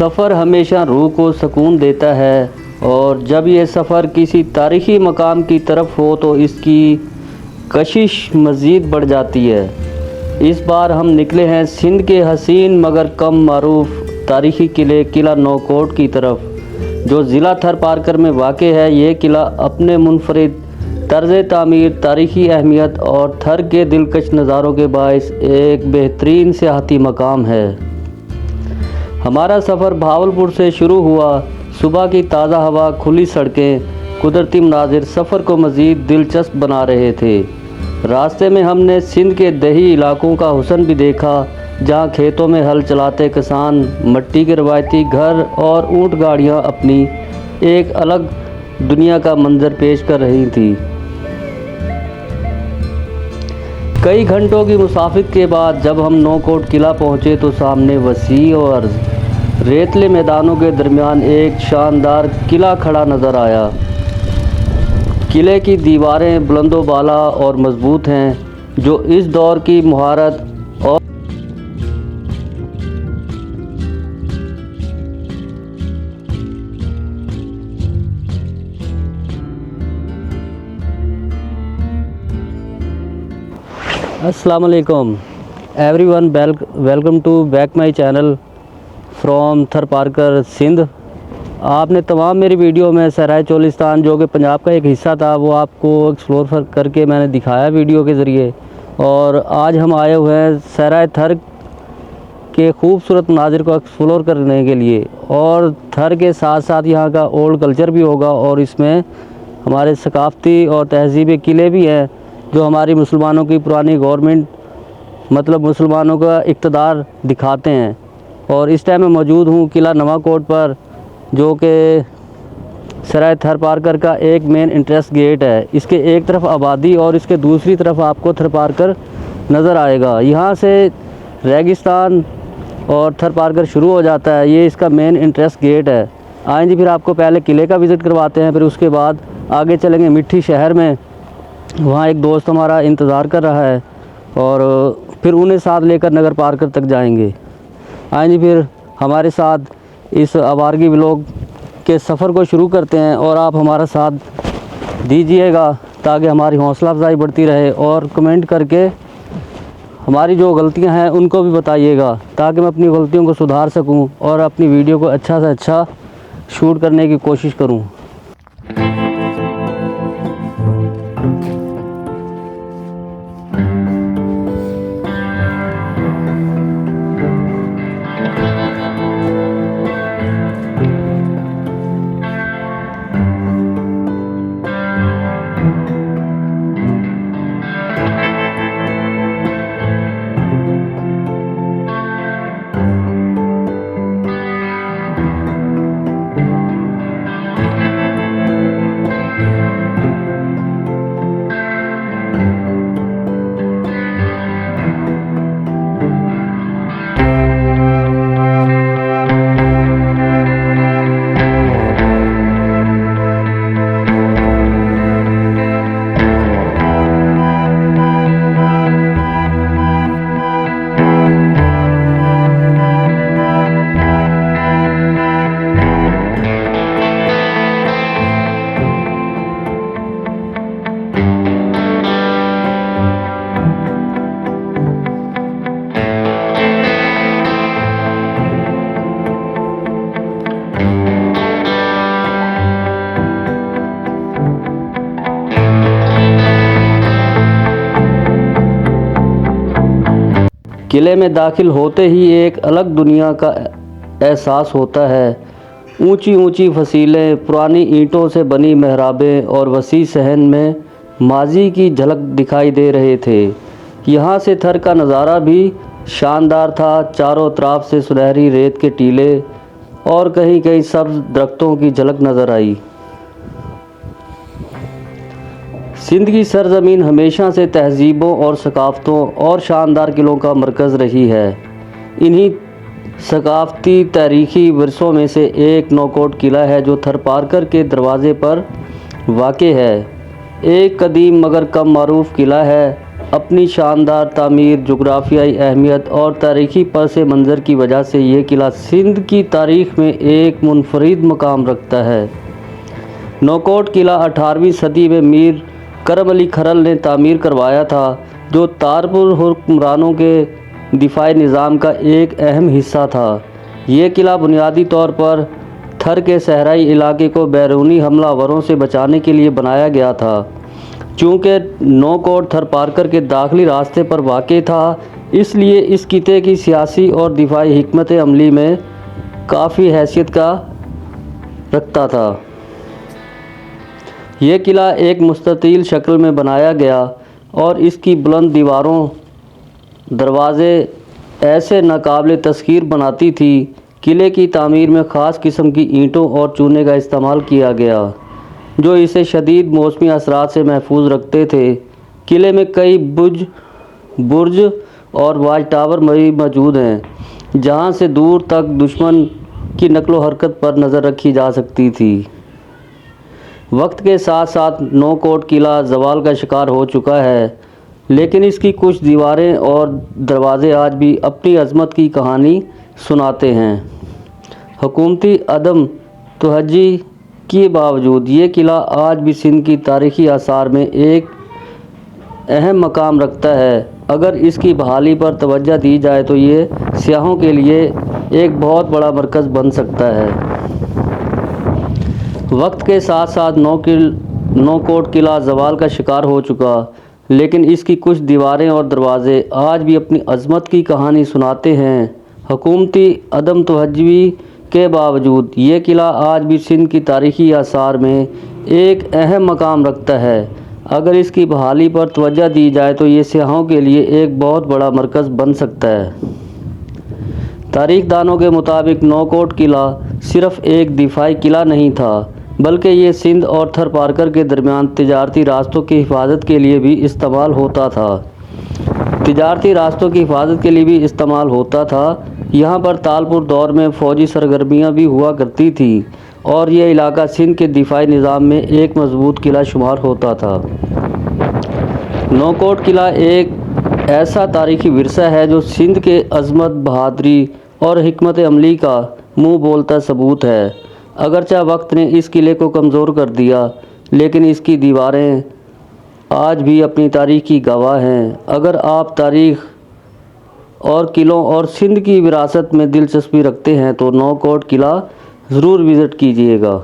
सफ़र हमेशा रूह को सुकून देता है और जब ये सफ़र किसी तारीख़ी मकाम की तरफ हो तो इसकी कशिश मज़ीद बढ़ जाती है। इस बार हम निकले हैं सिंध के हसीन मगर कम मारूफ तारीख़ी किला नौकोट की तरफ, जो ज़िला थर पारकर में वाक़ है। ये किला अपने मुनफरिद तर्ज़ तामीर, तारीख़ी अहमियत और थर के दिलकश नज़ारों के बाइस एक बेहतरीन सियाहती मकाम है। हमारा सफ़र भावलपुर से शुरू हुआ। सुबह की ताज़ा हवा, खुली सड़कें, कुदरती मनाज़िर सफ़र को मज़ीद दिलचस्प बना रहे थे। रास्ते में हमने सिंध के दही इलाकों का हुस्न भी देखा, जहाँ खेतों में हल चलाते किसान, मिट्टी के रवायती घर और ऊँट गाड़ियाँ अपनी एक अलग दुनिया का मंजर पेश कर रही थी। कई घंटों की मुसाफिर के बाद जब हम नौकोट किला पहुँचे तो सामने वसी और रेतले मैदानों के दरमियान एक शानदार किला खड़ा नज़र आया। किले की दीवारें बुलंदो बाला और मजबूत हैं, जो इस दौर की महारत और अस्सलाम वालेकुम everyone, welcome to back my channel from Thar Parkar Sindh. आपने तमाम मेरी वीडियो में सहराए चोलिस्तान, जो कि पंजाब का एक हिस्सा था, वो आपको एक्सप्लोर करके मैंने दिखाया वीडियो के ज़रिए। और आज हम आए हुए हैं सहराए थर के खूबसूरत मनाज़िर को एक्सप्लोर करने के लिए, और थर के साथ साथ यहाँ का ओल्ड कल्चर भी होगा और इसमें हमारे सकाफ़ती और तहज़ीबी किले भी हैं, जो हमारी मुसलमानों की पुरानी गवर्नमेंट मतलब मुसलमानों का इक़्तिदार दिखाते हैं। और इस टाइम मैं मौजूद हूँ किला नवाकोट पर, जो कि सराय थर पारकर का एक मेन इंटरेस्ट गेट है। इसके एक तरफ आबादी और इसके दूसरी तरफ आपको थर पारकर नज़र आएगा। यहाँ से रेगिस्तान और थर पारकर शुरू हो जाता है। ये इसका मेन इंटरेस्ट गेट है। आएँ जी, फिर आपको पहले किले का विज़िट करवाते हैं, फिर उसके बाद आगे चलेंगे मिट्टी शहर में। वहाँ एक दोस्त हमारा इंतज़ार कर रहा है और फिर उन्हें साथ लेकर नगर पारकर तक जाएंगे। आइए जी, फिर हमारे साथ इस आवारगी व्लॉग के सफ़र को शुरू करते हैं और आप हमारा साथ दीजिएगा ताकि हमारी हौसला अफजाई बढ़ती रहे, और कमेंट करके हमारी जो गलतियां हैं उनको भी बताइएगा ताकि मैं अपनी गलतियों को सुधार सकूं और अपनी वीडियो को अच्छा से अच्छा शूट करने की कोशिश करूं। किले में दाखिल होते ही एक अलग दुनिया का एहसास होता है। ऊंची ऊंची फसीलें, पुरानी ईंटों से बनी मेहराबें और वसी सहन में माजी की झलक दिखाई दे रहे थे। यहाँ से थर का नज़ारा भी शानदार था। चारों तरफ से सुनहरी रेत के टीले और कहीं कहीं सब्ज़ दरख्तों की झलक नज़र आई। सिंध की सरजमीन हमेशा से तहजीबों और सकाफ़तों और शानदार किलों का मरकज़ रही है। इन्हीं सकाफ़ती तारीख़ी विरसों में से एक नौकोट किला है, जो थर पारकर के दरवाज़े पर वाक़ है। एक कदीम मगर कम मारूफ किला है अपनी शानदार तामीर, जोग्राफियाई अहमियत और तारीखी पस मंज़र की वजह से ये किला सिंध की तारीख़ में एक मुनफरिद मकाम रखता है। नौकोट किला 18वीं सदी में मीर करम अली खरल ने तामीर करवाया था, जो तारपुर हुक्मरानों के दिफाई निज़ाम का एक अहम हिस्सा था। ये किला बुनियादी तौर पर थर के सहराई इलाके को बैरूनी हमलावरों से बचाने के लिए बनाया गया था। चूँकि नौकोट थरपारकर के दाखिली रास्ते पर वाक़ था, इसलिए इस किले की सियासी और दिफाई हिकमत अमली में काफ़ी हैसियत का रखता था। यह किला एक मुस्ततील शक्ल में बनाया गया और इसकी बुलंद दीवारों, दरवाज़े ऐसे नाकाबिले तस्खीर बनाती थी। किले की तामीर में ख़ास किस्म की ईंटों और चूने का इस्तेमाल किया गया, जो इसे शदीद मौसमी असरात से महफूज रखते थे। किले में कई बुर्ज और वाच टावर मौजूद हैं, जहां से दूर तक दुश्मन की नकलो हरकत पर नज़र रखी जा सकती थी। वक्त के साथ साथ नौकोट किला ज़वाल का शिकार हो चुका है, लेकिन इसकी कुछ दीवारें और दरवाज़े आज भी अपनी अज़मत की कहानी सुनाते हैं। हुकूमती अदम तवज्जो के बावजूद ये किला आज भी सिंध की तारीख़ी आसार में एक अहम मकाम रखता है। अगर इसकी बहाली पर तवज्जो दी जाए तो ये सियाहों के लिए एक बहुत बड़ा मरकज़ बन सकता है। वक्त के साथ साथ नौकोट किला ज़वाल का शिकार हो चुका, लेकिन इसकी कुछ दीवारें और दरवाज़े आज भी अपनी अज़मत की कहानी सुनाते हैं। हुकूमती अदम तवज्जो के बावजूद ये किला आज भी सिंध की तारीख़ी आसार में एक अहम मकाम रखता है। अगर इसकी बहाली पर तवज्जो दी जाए तो ये सियाहों के लिए एक बहुत बड़ा मरकज़ बन सकता है। तारीख़ दानों के मुताबिक नौकोट किला सिर्फ़ एक दिफाई किला नहीं था, बल्कि ये सिंध और थरपारकर के दरमियान तिजारती रास्तों की हिफाजत के लिए भी इस्तेमाल होता था। यहाँ पर तालपुर दौर में फ़ौजी सरगर्मियाँ भी हुआ करती थी और यह इलाका सिंध के दिफाई निज़ाम में एक मजबूत किला शुमार होता था। नौकोट किला एक ऐसा तारीख़ी विरसा है जो सिंध के अज़मत, बहादुरी और हिकमत अमली का मुँह बोलता सबूत है। अगरचे वक्त ने इस किले को कमज़ोर कर दिया, लेकिन इसकी दीवारें आज भी अपनी तारीख़ की गवाह हैं। अगर आप तारीख़ और किलों और सिंध की विरासत में दिलचस्पी रखते हैं तो नौकोट किला ज़रूर विज़िट कीजिएगा।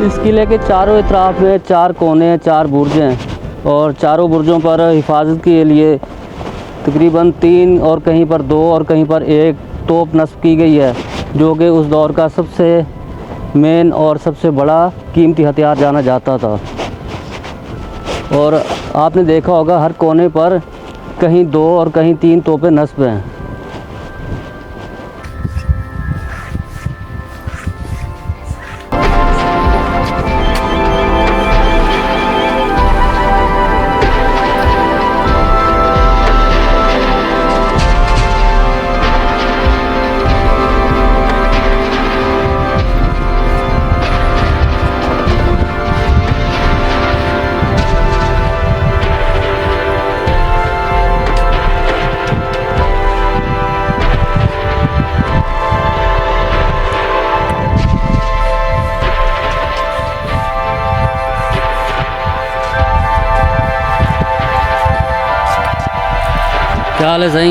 इस किले के चारों इतराफ़ में 4 कोने, 4 बुर्ज हैं और चारों बुर्जों पर हिफाजत के लिए तकरीबन 3 और कहीं पर 2 और कहीं पर 1 तोप नस्ब की गई है, जो कि उस दौर का सबसे मेन और सबसे बड़ा कीमती हथियार जाना जाता था। और आपने देखा होगा हर कोने पर कहीं 2 और कहीं 3 तोपें नस्ब हैं। क्या हाल है सही?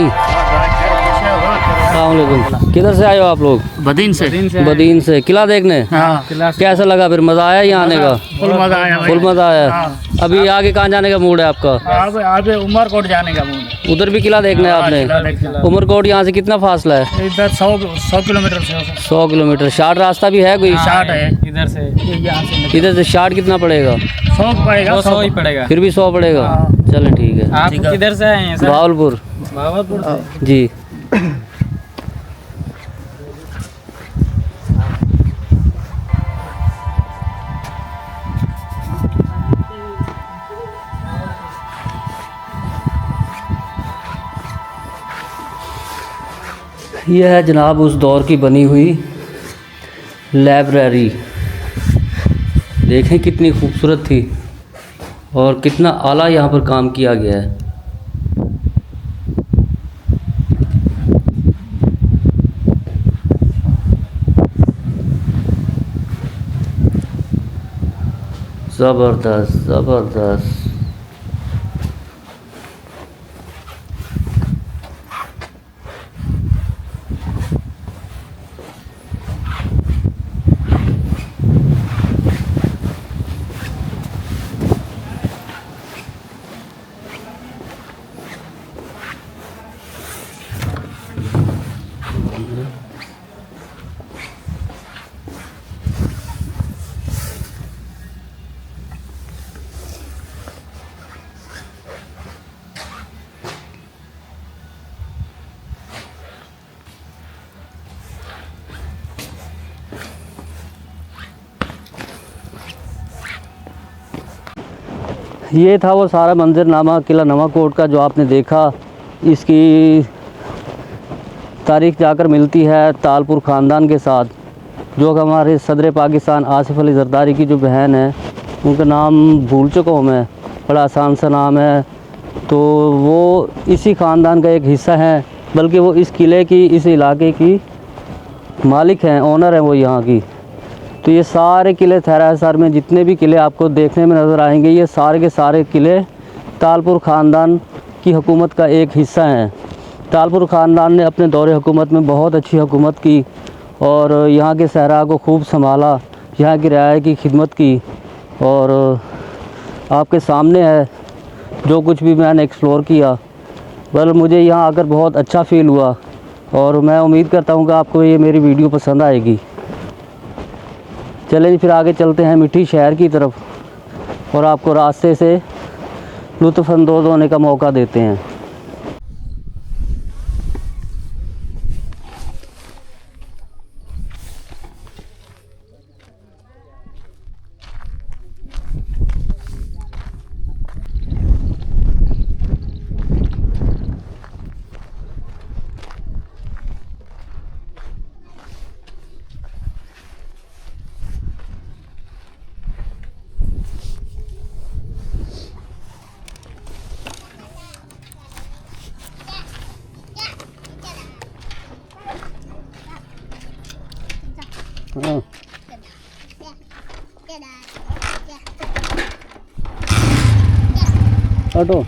अस्सलामुअलैकुम। किधर से आए हो आप लोग? बदीन से। बदीन से। किला देखने? हाँ, कैसा लगा फिर? मज़ा आया यहाँ आने का? फुल मजा आया भाई। फुल मज़ा आया। हाँ। अभी आगे कहाँ जाने का मूड है आपका? अब आगे उमरकोट जाने का मूड है। उधर भी किला देखना है आपने? उमरकोट यहाँ से कितना फासला है? इधर 100 किलोमीटर से 100 किलोमीटर। शार्ट रास्ता भी है कोई? शार्ट है इधर से, यहाँ से इधर से शार्ट कितना पड़ेगा? 100 पड़ेगा, 100 ही पड़ेगा। फिर भी 100 पड़ेगा। हाँ। चलें ठीक है। आप किधर से आए हैं सर? भावलपुर भावलपुर से। जी। यह है जनाब उस दौर की बनी हुई लाइब्रेरी। देखें कितनी खूबसूरत थी और कितना आला यहाँ पर काम किया गया है। ज़बरदस्त ज़बरदस्त। ये था वो सारा मंजरनामा किला नवाकोट का जो आपने देखा। इसकी तारीख जाकर मिलती है तालपुर ख़ानदान के साथ, जो कि हमारे सदर पाकिस्तान आसिफ अली ज़रदारी की जो बहन है, उनका नाम भूल चुका हूँ मैं, बड़ा आसान सा नाम है। तो वो इसी ख़ानदान का एक हिस्सा है, बल्कि वो इस किले की, इस इलाके की मालिक हैं, ओनर हैं वो यहाँ की। तो ये सारे किले थेरा हिसार में जितने भी किले आपको देखने में नज़र आएंगे, ये सारे के सारे किले तालपुर ख़ानदान की हुकूमत का एक हिस्सा हैं। तालपुर ख़ानदान ने अपने दौरे हुकूमत में बहुत अच्छी हुकूमत की और यहाँ के सहरा को खूब संभाला, यहाँ की रियाया की खिदमत की। और आपके सामने है जो कुछ भी मैंने एक्सप्लोर किया। बल मुझे यहाँ आकर बहुत अच्छा फ़ील हुआ और मैं उम्मीद करता हूँ कि आपको ये मेरी वीडियो पसंद आएगी। चलें फिर आगे चलते हैं मिठी शहर की तरफ और आपको रास्ते से लुत्फ़अंदोज़ होने का मौका देते हैं। हाँ। हटो।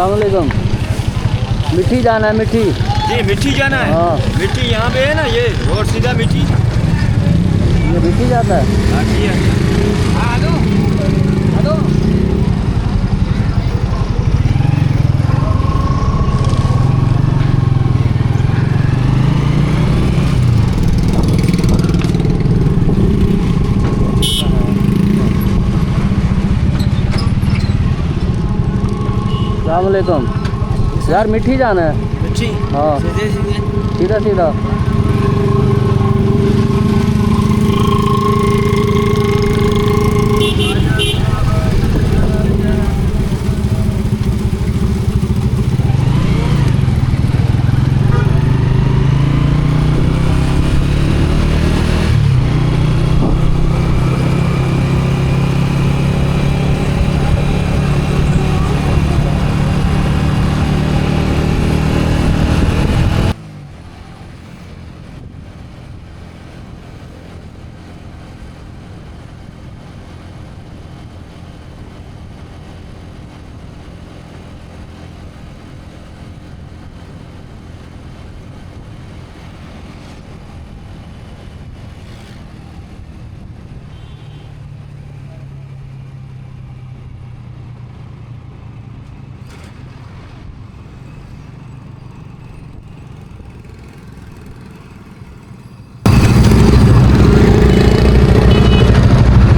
अस्सलामुअलैकुम। मिट्टी जाना है, मिट्टी। जी मिट्टी जाना है। हाँ। मिट्टी यहाँ पे है ना, ये रोड सीधा मिट्टी। ये मिट्टी जाता है। हाँ जी है। अस्सलामुअलैकुम। यार मिट्टी जाना है। मिट्टी हाँ सीधे सीधे। सीधा सीधा।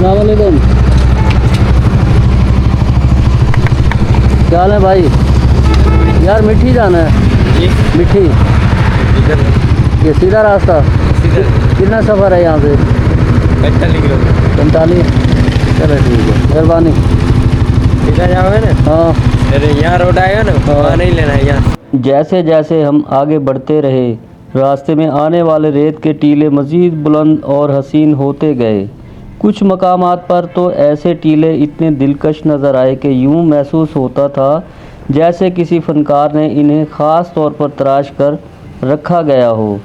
अस्सलामुअलैकुम। क्या हाल है भाई? यार मिट्टी जाना है। जी मिट्टी इधर ये सीधा रास्ता। सीधे कितना सफ़र है यहाँ से? 45 किलोमीटर। 45। चलो ठीक है, मेहरबानी। सीधा जाओगे ना। हाँ। अरे यहाँ रोड आएगा ना, वहाँ नहीं लेना है यहाँ। जैसे जैसे हम आगे बढ़ते रहे, रास्ते में आने वाले रेत के टीले मज़ीद बुलंद और हसीन होते गए। कुछ मकामात पर तो ऐसे टीले इतने दिलकश नज़र आए कि यूं महसूस होता था जैसे किसी फ़नकार ने इन्हें ख़ास तौर पर तराश कर रखा गया हो।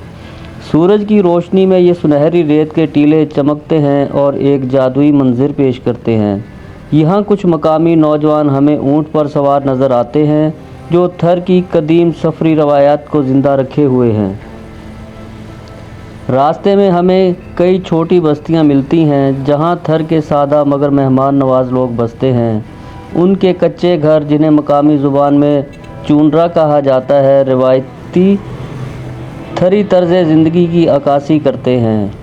सूरज की रोशनी में ये सुनहरी रेत के टीले चमकते हैं और एक जादुई मंजर पेश करते हैं। यहाँ कुछ मकामी नौजवान हमें ऊँट पर सवार नज़र आते हैं जो थर की कदीम सफरी रवायात को ज़िंदा रखे हुए हैं। रास्ते में हमें कई छोटी बस्तियां मिलती हैं जहां थर के सादा मगर मेहमान नवाज लोग बसते हैं। उनके कच्चे घर, जिन्हें मकामी ज़ुबान में चूनरा कहा जाता है, रिवायती थरी तर्ज़ ज़िंदगी की अक्कासी करते हैं।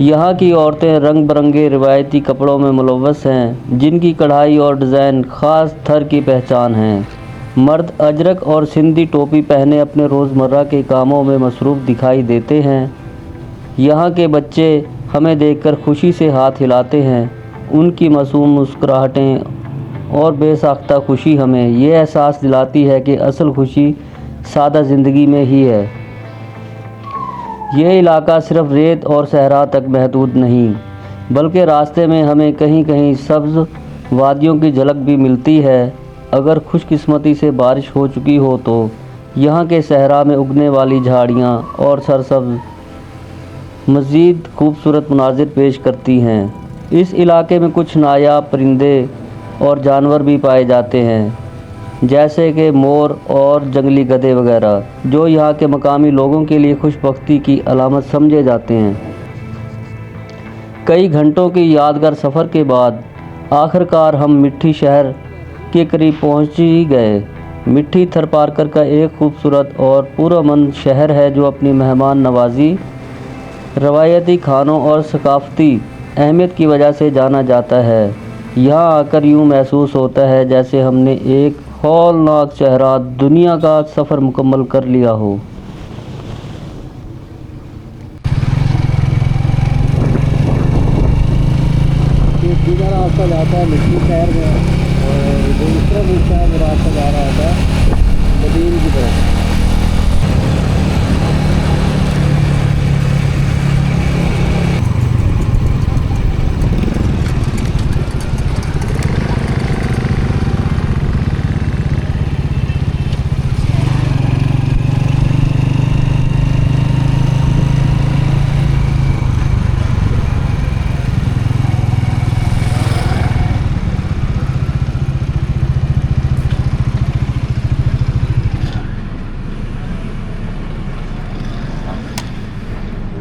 यहाँ की औरतें रंग बिरंगे रिवायती कपड़ों में मुलव्वस हैं, जिनकी कढ़ाई और डिज़ाइन ख़ास थर की पहचान हैं। मर्द अजरक और सिंधी टोपी पहने अपने रोज़मर्रा के कामों में मसरूफ़ दिखाई देते हैं। यहाँ के बच्चे हमें देखकर खुशी से हाथ हिलाते हैं। उनकी मासूम मुस्कुराहटें और बेसाख्ता खुशी हमें ये एहसास दिलाती है कि असल खुशी सादा ज़िंदगी में ही है। ये इलाका सिर्फ रेत और सहरा तक महदूद नहीं, बल्कि रास्ते में हमें कहीं कहीं सब्ज़ वादियों की झलक भी मिलती है। अगर खुशकिस्मती से बारिश हो चुकी हो तो यहाँ के सहरा में उगने वाली झाड़ियाँ और सरसब्ज़ मज़ीद खूबसूरत मनाजिर पेश करती हैं। इस इलाके में कुछ नायाब परिंदे और जानवर भी पाए जाते हैं, जैसे कि मोर और जंगली गधे वगैरह, जो यहाँ के मकामी लोगों के लिए खुशबख्ती की अलामत समझे जाते हैं। कई घंटों के यादगार सफ़र के बाद आखिरकार हम मिट्टी शहर के करीब पहुँच ही गए। मिट्टी थरपारकर का एक खूबसूरत और पुरअमन शहर है जो अपनी मेहमान नवाजी, रवायती खानों और सकाफ़ती अहमियत की वजह से जाना जाता है। यहाँ आकर यूँ महसूस होता है जैसे हमने एक हौलनाक चेहरा दुनिया का सफ़र मुकम्मल कर लिया हो। एक सीधा रास्ता जाता है मिट्टी शहर में और दूसरा रास्ता जा रहा था कदीम की तरफ।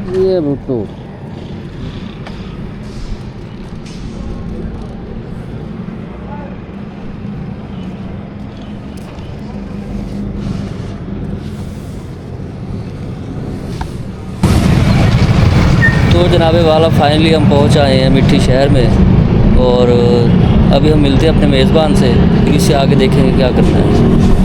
ये भुट्टू तो जनाबे वाला फाइनली हम पहुंच आए हैं मिट्टी शहर में और अभी हम मिलते हैं अपने मेज़बान से, फिर इससे आगे देखेंगे क्या करना है।